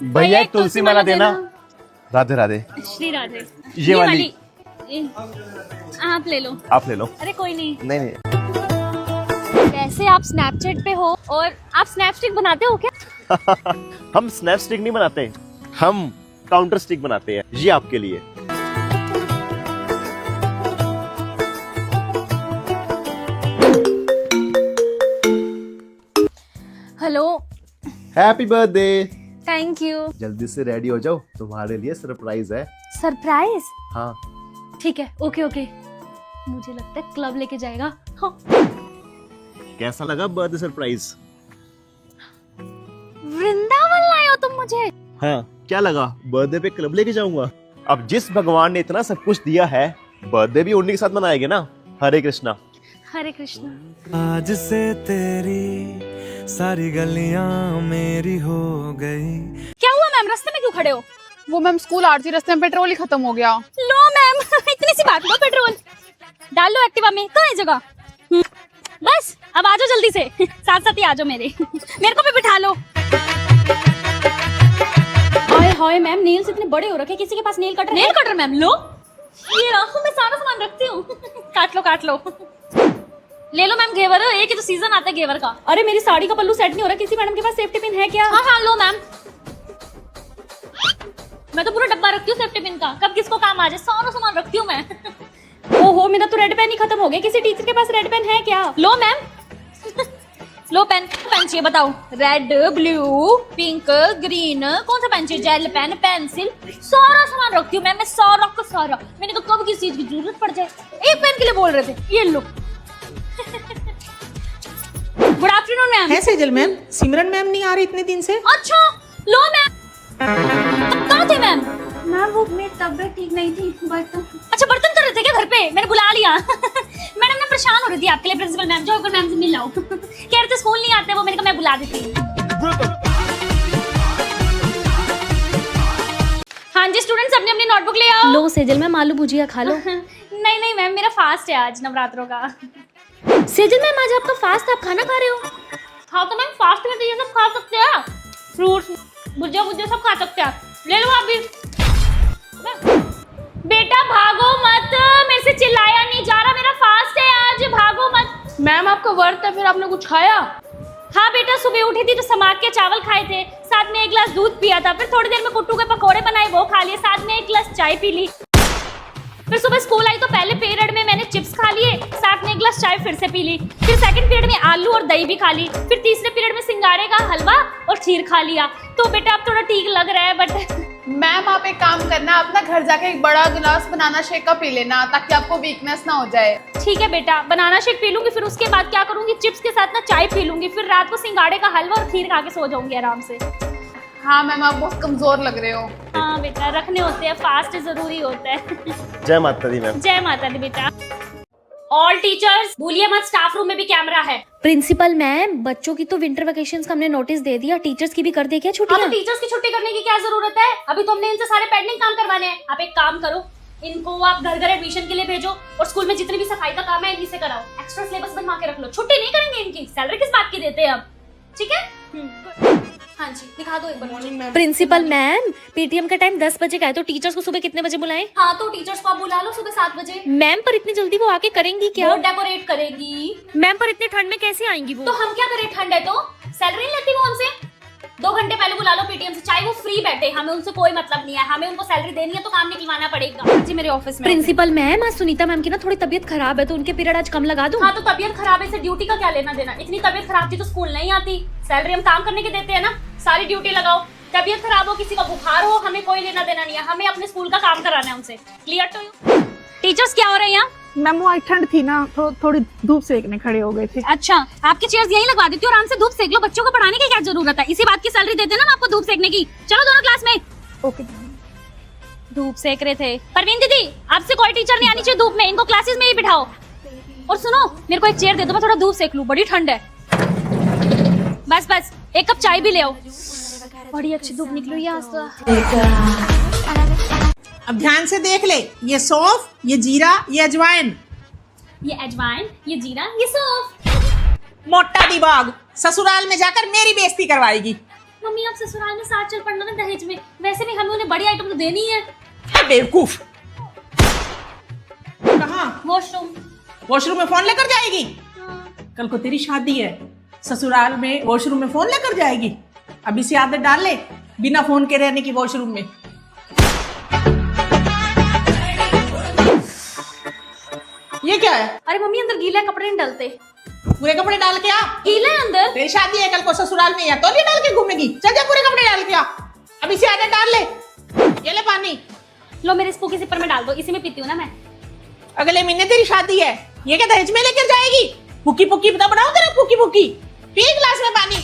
भैया एक तुलसी माला देना। राधे राधे। श्री राधे। ये वाली आप ले लो। आप ले लो। अरे कोई नहीं। नहीं। वैसे आप स्नैपचैट पे हो और आप स्नैप स्टिक बनाते हो क्या? हम स्नैप स्टिक नहीं बनाते, हम काउंटर स्टिक बनाते हैं। ये आपके लिए। Hello. Happy birthday. Thank you. जल्दी से रेडी हो जाओ, तुम्हारे लिए सरप्राइज है। सरप्राइज? हाँ ठीक है, ओके ओके। मुझे लगता है क्लब लेके जाएगा। हाँ। कैसा लगा बर्थडे सरप्राइज? वृंदावन लाए हो तुम मुझे? हाँ, क्या लगा बर्थडे पे क्लब लेके जाऊंगा? अब जिस भगवान ने इतना सब कुछ दिया है, बर्थडे भी उन्हीं के साथ मनाएंगे ना। हरे कृष्णा। हरे कृष्णा। आज से तेरी सारी गलियां मेरी हो गई। क्या हुआ मैम, रास्ते में क्यों खड़े हो? वो मैम स्कूल आ रही थी, रास्ते में पेट्रोल ही खत्म हो गया। लो मैम इतनी सी बात, लो पेट्रोल डाल लो एक्टिवा में। कहाँ है जगह? बस अब आ जाओ जल्दी से, साथ साथ ही आ जाओ मेरे को भी बिठा लो। हाय हाय मैम, नेल्स इतने बड़े हो रखे, किसी के पास nail cutter? Nail cutter ma'am लो, ये रखो, मैं सारा सामान रखती हूँ। काट लो ले लो मैम। घेवर, एक ही तो सीजन आता है घेवर का। अरे मेरी साड़ी का पल्लू सेट नहीं हो रहा, किसी मैडम के पास सेफ्टी पिन है क्या? हाँ लो मैम, मैं तो पूरा डब्बा रखती हूँ सेफ्टी पिन का, कब किसको काम आ जाए सारा सामान रखती हूँ मैं। ओहो, मेरा तो रेड पेन ही खत्म हो गया, किसी टीचर के पास रेड पेन है क्या? लो मैम लो पेन चाहिए, बताओ। रेड, ब्लू, पिंक, ग्रीन, कौन सा पेन चाहिए? जेल पेन, पेंसिल, सारा सामान रखती हूँ मैं सारा का सारा। मैंने तो कब किसी चीज की जरूरत पड़ जाए, एक पेन के लिए बोल रहे थे। ये लो। Good afternoon ma'am. है सेजल मैम, सिमरन मैम नहीं आ रही इतने दिन से। अच्छा लो मैम। कहाँ थे मैम? मैम वो मेरी तबीयत ठीक नहीं थी, बर्तन। अच्छा बर्तन कर रहे थे क्या घर पे? मैंने बुला लिया। मैडम ना परेशान हो रही थी आपके लिए, प्रिंसिपल मैम। जाओ मैम से मिल लाओ। कह रहे थे स्कूल नहीं आते वो, मैंने कहा मैं बुला देती हूँ। हाँ जी स्टूडेंट्स, अपनी अपनी नोटबुक ले आओ। लो सेजल मैम, आलू भुजिया खा लो। नहीं मैम, मेरा फास्ट है आज नवरात्रों का। सेजल मैम आज आपका फास्ट, आप खाना खा रहे हो? हाँ तो मैम फास्ट में तो ये सब खा सकते हैं, फ्रूट्स, भुजिया सब खा सकते हैं। ले लो आप भी। बेटा भागो मत, मेरे से चिल्लाया नहीं जा रहा, मेरा फास्ट है आज, भागो मत। मैम आपका व्रत है, फिर आपने कुछ खाया? हाँ बेटा, सुबह उठी थी तो समाज के चावल खाए थे, साथ में एक गिलास दूध पिया था, फिर थोड़ी देर में कुट्टू के पकोड़े बनाए वो खा लिए, साथ में एक गिलास चाय पी ली। फिर सुबह स्कूल आई तो पहले पीरियड में मैंने चिप्स खा लिए, साथ में एक गिलास चाय फिर से पी ली। फिर सेकंड पीरियड में आलू और दही भी खा ली। फिर तीसरे पीरियड में सिंगाड़े का हलवा और खीर खा लिया। तो बेटा अब थोड़ा ठीक लग रहा है, बट मैम आप एक काम करना, अपना घर जाके एक बड़ा गिलास बनाना शेक का पी लेना, ताकि आपको वीकनेस ना हो जाए। ठीक है बेटा, बनाना शेक पी लूंगी, फिर उसके बाद क्या करूंगी, चिप्स के साथ ना चाय पी लूंगी, फिर रात को सिंगाड़े का हलवा और खीर खा के सो जाऊंगी आराम से। हाँ मैम, आप बहुत कमजोर लग रहे हो। हाँ बेटा, रखने होते हैं, फास्ट जरूरी होता है। जय माता दी मैम। जय माता दी बेटा। ऑल टीचर्स भूलिए मत, स्टाफ रूम में भी कैमरा है। प्रिंसिपल मैम, बच्चों की तो विंटर वेकेशंस का हमने नोटिस दे दिया, टीचर्स की भी कर दे क्या छुट्टियां? तो टीचर्स की छुट्टी करने की क्या जरूरत है? अभी तो हमने इनसे सारे पेंडिंग काम करवाने हैं। आप एक काम करो, इनको आप घर घर एडमिशन के लिए भेजो और स्कूल में जितनी भी सफाई का काम है इन्हीं से कराओ। एक्स्ट्रा सिलेबस बनवा के रख लो, छुट्टी नहीं करेंगे इनकी। सैलरी किस बात की देते हैं अब? ठीक है हाँ जी, दिखा दो एक बार। प्रिंसिपल मैम, पीटीएम का टाइम 10 बजे का है, तो टीचर्स को सुबह कितने बजे बुलाएं? हाँ तो टीचर्स को आप बुला लो सुबह 7 बजे। मैम पर इतनी जल्दी वो आके करेंगी क्या? वो डेकोरेट करेगी। मैम पर इतने ठंड में कैसे आएंगी वो? तो हम क्या करें, ठंड है तो? सैलरी नहीं लेती वो हमसे? 2 घंटे पहले बुला लो पीटीएम से, चाहे वो फ्री बैठे, हमें उनसे कोई मतलब नहीं है। हमें उनको सैलरी देनी है तो काम निकलवाना पड़ेगा। जी मेरे ऑफिस में। प्रिंसिपल मैम, आज सुनीता मैम की ना थोड़ी तबीयत खराब है, तो उनके पीरियड आज कम लगा दूं? हाँ तो तबीयत खराब है, इसे ड्यूटी का क्या लेना देना? इतनी तबीयत खराब थी तो स्कूल नहीं आती। सैलरी हम काम करने के देते हैं ना, सारी ड्यूटी लगाओ। तबीयत खराब हो, किसी का बुखार हो, हमें कोई लेना देना नहीं है, हमें अपने स्कूल का काम कराना है उनसे। Clear to you? टीचर्स क्या हो रहे हैं यहाँ? मैम वो ठंड थी ना, थोड़ी धूप सेकने खड़े हो गए थे। अच्छा, आपकी चेयर्स यहीं लगवा देती हूँ, आराम से धूप सेक लो। बच्चों को पढ़ाने की क्या जरूरत है? इसी बात की सैलरी देते ना आपको धूप सेकने की। चलो दोनों क्लास में। ओके। धूप सेक रहे थे। परवीन दीदी, आपसे कोई टीचर नहीं आनी चाहिए धूप में, इनको क्लासेस में ही बिठाओ। और सुनो, मेरे को एक चेयर दे दो, मैं थोड़ा धूप सेक लूं, बड़ी ठंड है। बस एक कप चाय भी ले आओ। बड़ी अच्छी धूप निकली है आज तो। अब ध्यान से देख ले, ये सौंफ, ये जीरा, ये अजवाइन। ये अजवाइन, ये जीरा, ये सौंफ। मोटा दिमाग, ससुराल में जाकर मेरी बेइज्जती करवाएगी। मम्मी आप ससुराल में साथ चल पड़ना ना दहेज में, वैसे भी हमें उन्हें बड़ी आइटम तो देनी है। बेवकूफ। कहाँ? वॉशरूम। वॉशरूम में फोन लेकर जाएगी? कल को तेरी शादी है, ससुराल में वॉशरूम में फोन लेकर जाएगी? अभी से आदत डाल ले बिना फोन के रहने की वॉशरूम में। ये क्या है? अरे मम्मी अंदर गीला है, कपड़े नहीं डालते। पूरे कपड़े डाल के आ। गीला है अंदर। तेरी शादी है कल को ससुराल में, या तो नहीं डाल के घूमेगी? चल जा पूरे कपड़े डाल के आ। अभी से आदत डाल ले। ये ले पानी। लो मेरे स्पूकी सिपर में डाल दो, इसी में पीती हूँ ना मैं। अगले महीने तेरी शादी है, ये क्या दहेज में लेकर जाएगी? पुकी पुकी बता बनाओ तेरा पुकी पुकी। पी गिलास में पानी।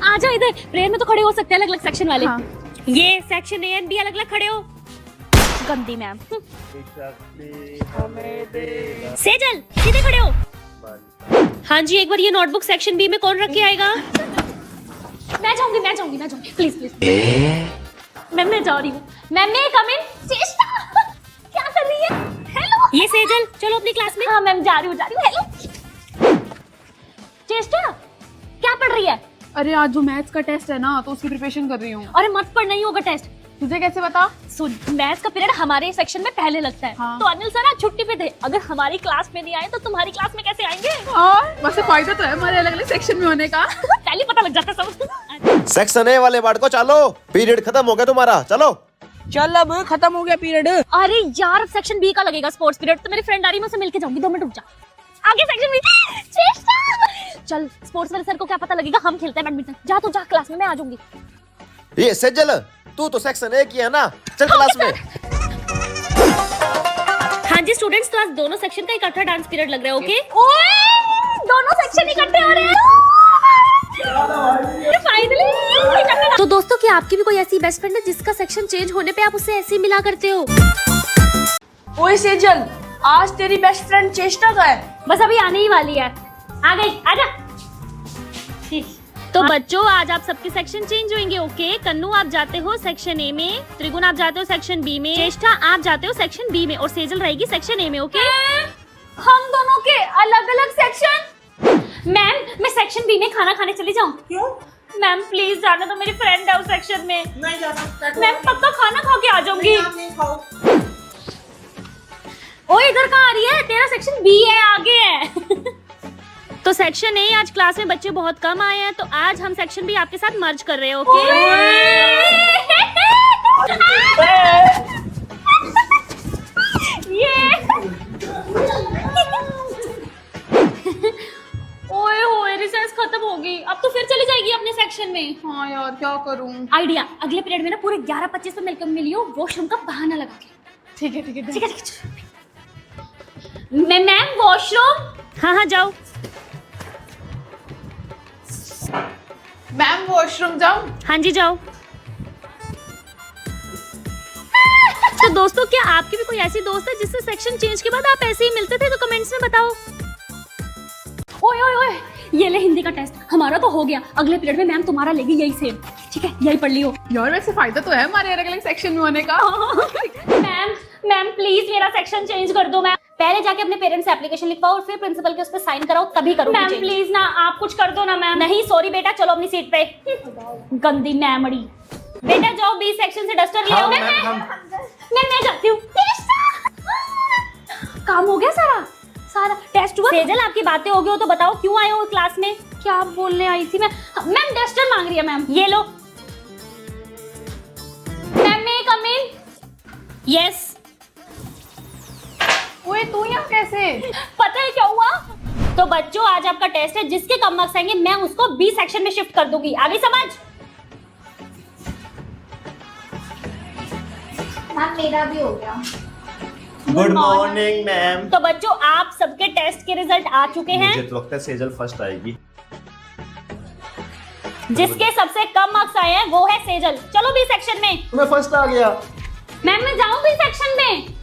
आ जाओ इधर, प्रेयर में तो खड़े हो सकते हैं अलग अलग सेक्शन वाले। हाँ। ये सेक्शन ए एंड बी अलग अलग खड़े हो। गंदी मैम। सेजल सीधे खड़े हो। हाँ जी, एक बार ये नोटबुक सेक्शन बी में कौन रख के आएगा? मैं जाऊंगी प्लीज। मैम मैं जा रही हूँ। मैम मैं कम इन। चेष्टा क्या कर रही है? हेलो। ये सेजल चलो अपनी क्लास में। हाँ मैम जा रही हूँ। हेलो चेष्टा क्या पढ़ रही है? अरे आज जो मैथ्स का टेस्ट है ना, तो उसकी प्रिपरेशन कर रही हूँ। अरे मत पढ़, नहीं होगा टेस्ट। तुझे कैसे पता? सुन, मैथ्स का पीरियड हमारे सेक्शन में पहले लगता है। हाँ। तो अनिल सर आज छुट्टी पे थे, अगर हमारी क्लास में नहीं आए तो तुम्हारी क्लास में कैसे आएंगे? वैसे फायदा तो है हमारे अलग अलग सेक्शन में होने का। पहले पता लग जाता सब। सेक्शन ए वाले वार्ड को चलो, पीरियड खत्म हो गया तुम्हारा, चलो। चल अब खत्म हो गया पीरियड। अरे यार सेक्शन बी का लगेगा स्पोर्ट्स पीरियड, तो मेरी फ्रेंड आ रही है, मैं उसे मिलके जाऊंगी। 2 मिनट रुक जा। आगे सेक्शन बी। चेष्टा चल, स्पोर्ट्स वाले सर को क्या पता लगेगा हम खेलते हैं बैडमिंटन। जा तो जा क्लास में, मैं आ जाऊंगी। ये सेजल, तू तो सेक्शन ए की है ना, चल क्लास में। हाँ जी स्टूडेंट्स, तो आज दोनों सेक्शन का इकट्ठा डांस पीरियड लग रहा है। ओके ओए दोनों सेक्शन इकट्ठे हो रहे हैं फाइनली। तो दोस्तों, क्या आपकी भी कोई ऐसी बेस्ट फ्रेंड है जिसका सेक्शन चेंज होने पे आप उससे ऐसे ही मिला करते हो? ओए सेजल, आज तेरी बेस्ट फ्रेंड चेष्टा का है। बस अभी आने ही वाली है। आ गई, आजा। तो बच्चों, आज आप सबके सेक्शन चेंज होंगे। ओके, कन्नू आप जाते हो सेक्शन ए में, त्रिगुण आप जाते हो सेक्शन बी में, चेष्टा आप जाते हो सेक्शन बी में और सेजल रहेगी सेक्शन ए में। ओके, हम दोनों के अलग अलग सेक्शन। मैम मैं सेक्शन बी में खाना खाने चली जाऊँ? क्यों? मैम प्लीज जाने दो, मेरी फ्रेंड है उस सेक्शन में। नहीं जाना। मैम पक्का खाना खा के आ जाऊंगी। नहीं खाओ। ओए इधर कहाँ आ रही है? तेरा सेक्शन बी है, आगे है। तो सेक्शन ए आज क्लास में बच्चे बहुत कम आए हैं, तो आज हम सेक्शन बी आपके साथ मर्ज कर रहे हैं। ओके ओए होए रिसेस खत्म हो गई, अब तो फिर चली जाएगी अपने सेक्शन में। हाँ यार क्या करूँ? आइडिया, अगले पीरियड में ना पूरे 11:25 पे मिलकर मिलियो, वॉशरूम का बहाना लगा के। ठीक है ठीक है। Ma'am washroom. हाँ जाओ। मैम वॉशरूम जाऊं? हाँ जी जाओ। तो दोस्तों, क्या आपकी भी कोई ऐसी दोस्त है जिससे सेक्शन चेंज के बाद आप ऐसे ही मिलते थे? तो कमेंट्स में बताओ। ओए ओए ओए, ये ले हिंदी का टेस्ट, हमारा तो हो गया। अगले पीरियड में मैम तुम्हारा लेगी यही सेम, ठीक है? यही पढ़ लियो। यार वैसे फायदा तो है हमारे अलग अलग सेक्शन में होने का। मैम प्लीज मेरा सेक्शन चेंज कर दो। मैम पहले जाके अपने पेरेंट्स से एप्लीकेशन लिखवाओ और फिर प्रिंसिपल के उस पर साइन कराओ, तभी करो। मैम प्लीज ना, आप कुछ कर दो ना। मैम नहीं, सॉरी बेटा, चलो अपनी सीट पे। गंदी मैमड़ी। बेटा जाओ बी सेक्शन से डस्टर ले आओ। मैं जाती हूँ। काम हो गया सारा टेस्ट हुआ। सेजल आपकी बातें हो गई हो तो बताओ क्यों आए हो क्लास में? क्या बोलने आई थी मैं? मैम डस्टर मांग रही है मैम, ये लो। मैम मैं कम इन? यस। ओए तू यहाँ कैसे? पता है क्या हुआ? तो बच्चों, आज आपका टेस्ट है, जिसके कम मार्क्स आएंगे मैं उसको बी सेक्शन में शिफ्ट कर दूंगी। आगे समझ? मैम मेरा भी हो गया। Good morning ma'am. तो बच्चों, आप सबके टेस्ट के रिजल्ट आ चुके हैं। मुझे तो लगता है सेजल फर्स्ट आएगी। जिसके सबसे कम मार्क्स आए हैं वो है सेजल। चलो बी सेक्शन में। मैं फर्स्ट आ गया। मैम मैं जाऊं बी सेक्शन में?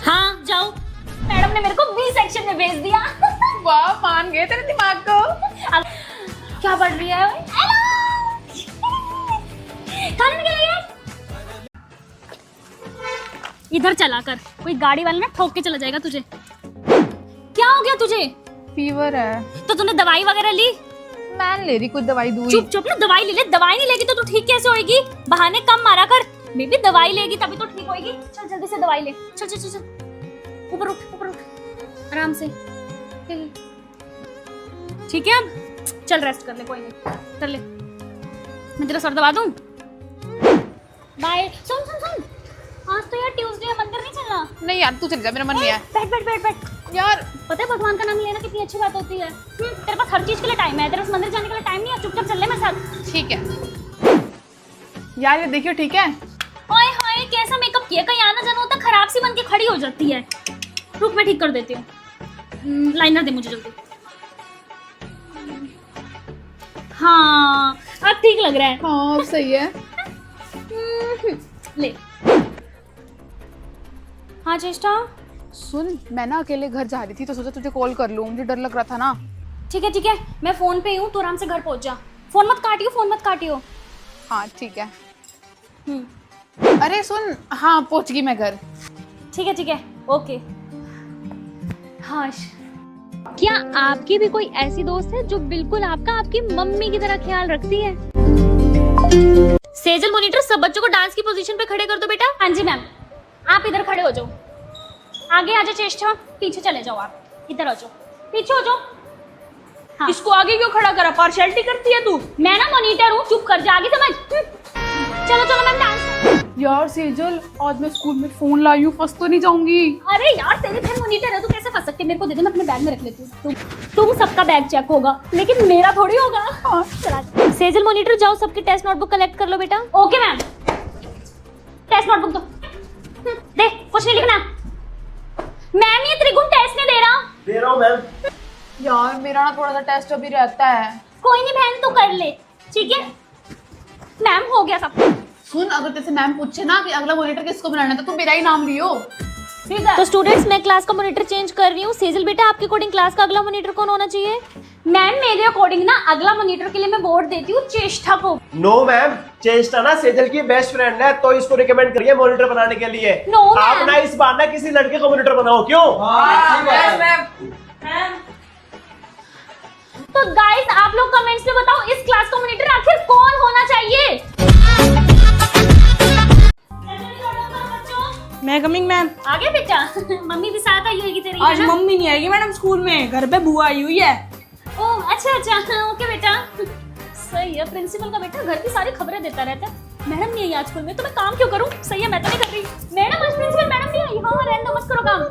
हाँ जाओ। मैडम ने मेरे को बी सेक्शन में भेज दिया। वाह, मान गए तेरे दिमाग को। अब क्या पढ़ रही है? खाने निकल गया। इधर चला कर, कोई गाड़ी वाला ना ठोक के चला जाएगा तुझे। क्या हो गया तुझे? फीवर है। तो तूने दवाई वगैरह ली? मैं ले रही कुछ दवाई दूँ। चुप चुप ना, दवाई ले ले। दवाई नहीं लेगी तो तू ठीक कैसे होएगी? बहाने कम मारा कर। बेबी दवाई लेगी तभी तो ठीक होएगी। चल जल्दी से दवाई ले। चल चल चल चल, ऊपर उठ, ऊपर उठ, आराम से। ठीक है, अब चल रेस्ट कर ले, कोई नहीं, कर ले। मैं तेरा सर दबा दूं? बाय। सुन सुन सुन, आज तो यार ट्यूसडे है, मंदिर नहीं चलना? नहीं यार तू चल जा, मेरा मन नहीं है। बैठ बैठ बैठ बैठ। यार पता है भगवान का नाम लेना कितनी अच्छी बात होती है। तेरे पास हर चीज के लिए टाइम है, तेरे पास मंदिर जाने के लिए टाइम नहीं है। चुपचाप चल ले मेरे साथ। ठीक है यार, ये देखियो ठीक है। हाय हाय, कैसा मेकअप किया, कहीं आना जाना होता खराब सी बन के खड़ी हो जाती है। रुक मैं ठीक कर देती हूँ। लाइनर दे मुझे जल्दी। हाँ अब ठीक लग रहा है। हाँ अब सही है। ले। हाँ चेष्टा। सुन, मैं ना अकेले घर जा रही थी तो सोचा तुझे कॉल कर लूँ, मुझे डर लग रहा था ना। ठीक है, मैं फोन पे हूँ, तू आराम से घर पहुंच जा। फोन मत काटियो, फोन मत काटियो। हाँ ठीक है। अरे सुन, हाँ पहुंच गई मैं घर। ठीक है, ओके। हाँ, क्या आपकी भी कोई ऐसी दोस्त है जो बिल्कुल आपका आपकी मम्मी की तरह ख्याल रखती है? सेजल मॉनिटर, सब बच्चों को डांस की पोजीशन पे खड़े कर दो बेटा। हाँ जी मैम, आप इधर खड़े हो जाओ। आगे आ जाओ चेष्टा, पीछे चले जाओ, आप इधर आ जाओ, पीछे हो जाओ। हाँ। इसको आगे क्यों खड़ा करा? पार्शियलिटी करती है तू? मैं ना मॉनिटर हूँ, चुप कर जा, आगे समझ। चलो चलो मैम डांस। यार सेजल, आज मैं स्कूल में फोन लाई हूँ, फंस तो नहीं जाऊंगी? अरे यार तेरी बहन मॉनिटर है, तू कैसे फंस सकती है? मेरे को दे दे, मैं अपने बैग में रख लेती हूँ। तुम सबका बैग चेक होगा, लेकिन मेरा थोड़ी होगा। हाँ, चला। सेजल मॉनिटर, जाओ सबकी टेस्ट नोटबुक कलेक्ट कर लो बेटा। Okay ma'am. टेस्ट नोटबुक दो। दे, कुछ नहीं लिखना। मैम ये त्रिगुण टेस्ट नहीं दे रहा हूँ मैम। यार मेरा ना थोड़ा सा टेस्ट अभी रहता है। कोई नहीं बहन, तू कर ले, ठीक है? मैम हो गया सब। सुन, अगर तेरे से मैम पूछे ना कि अगला मॉनिटर किसको बनाना है तो तू मेरा ही नाम लियो, ठीक है? तो स्टूडेंट्स, मैं क्लास का मॉनिटर चेंज कर रही हूँ। सेजल बेटा, आपके अकॉर्डिंग क्लास का अगला मॉनिटर कौन होना चाहिए? मैम मेरे अकॉर्डिंग ना अगला मॉनिटर के लिए मैं वोट देती हूँ चेष्टा को। नो मैम, चेष्टा ना सेजल की बेस्ट फ्रेंड है, तो इसको रिकमेंड करिए मॉनिटर बनाने के लिए। No, आप ma'am. ना इस बार ना किसी लड़के को मॉनिटर बनाओ, क्यों? तो गाइस आप लोग कमेंट्स में बताओ, इस क्लास का मॉनिटर आखिर कौन होना चाहिए? मैं कमिंग मैम। आ गया बेटा? मम्मी भी साथ आई होगी तेरी? आज मम्मी नहीं आएगी मैडम स्कूल में, घर पे बुआ आई हुई है। ओह अच्छा, ओके बेटा। सही है, प्रिंसिपल का बेटा घर की सारी खबरें देता रहता है। मैडम नहीं आई आज स्कूल में, तो मैं काम क्यों करूं? सही है, मैं तो नहीं कर रही। मैडम आज प्रिंसिपल मैडम नहीं आई। हाँ रहने दो, मत करो काम।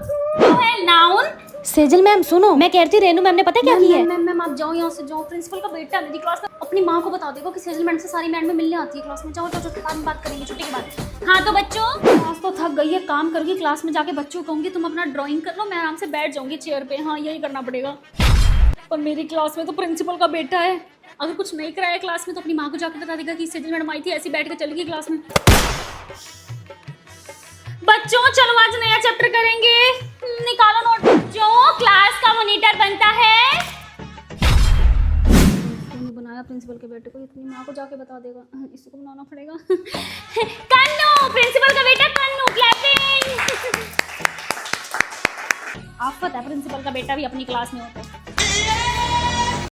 तो है नाउन। सेजल मैम सुनो, मैं कह रही थी रेनू मैम ने पता क्या की है? मैम आप जाओ यहाँ से, जाओ। प्रिंसिपल का बेटा मेरी क्लास में अपनी माँ को बता देगा कि सेजल मैडम से सारी मैडम मिलने आती है क्लास में। जाओ जाओ, बाद में बात करेंगे छुट्टी के बाद। हाँ तो बच्चों, आज तो थक गई है, काम करूंगी क्लास में जाके। बच्चों कहूंगी तुम अपना ड्राइंग कर लो, मैं आराम से बैठ जाऊंगी चेयर पे। हाँ यही करना पड़ेगा। पर मेरी क्लास में तो प्रिंसिपल का बेटा है, अगर कुछ नहीं कराया क्लास में तो अपनी माँ को जाके बता देगा कि सेजल मैडम आई थी, ऐसी बैठ के चली गई क्लास में। बच्चों चलो आज नया चैप्टर करेंगे, निकालो नोट। जो क्लास का मॉनिटर बनता है, बनाया प्रिंसिपल के बेटे को, इतनी माँ को जाके बता देगा, इसको बनाना पड़ेगा। कन्नू, प्रिंसिपल का बेटा कन्नू, क्लैपिंग। आफत है, प्रिंसिपल का बेटा भी अपनी क्लास में होता है।